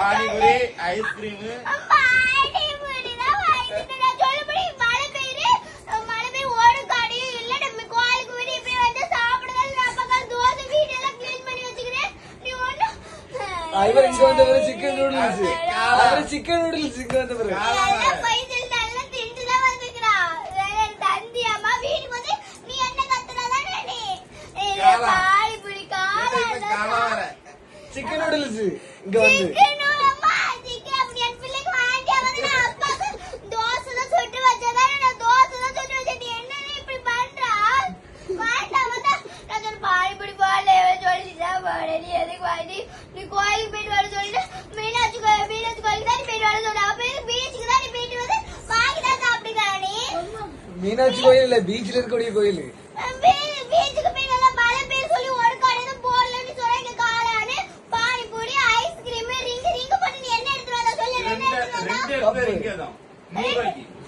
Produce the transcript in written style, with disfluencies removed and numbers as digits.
panipuri ice cream இவர் இங்க வந்தவரு chicken noodles அவரு சிக்கன் நூடுல்ஸ் இங்க வந்தவரு சிக்கன் நூடுல்ஸ் இங்க வந்து மீனாட்சி கோயில் இல்ல பீச்ல இருக்கக்கூடிய கோயில் $2 இங்கதான் $100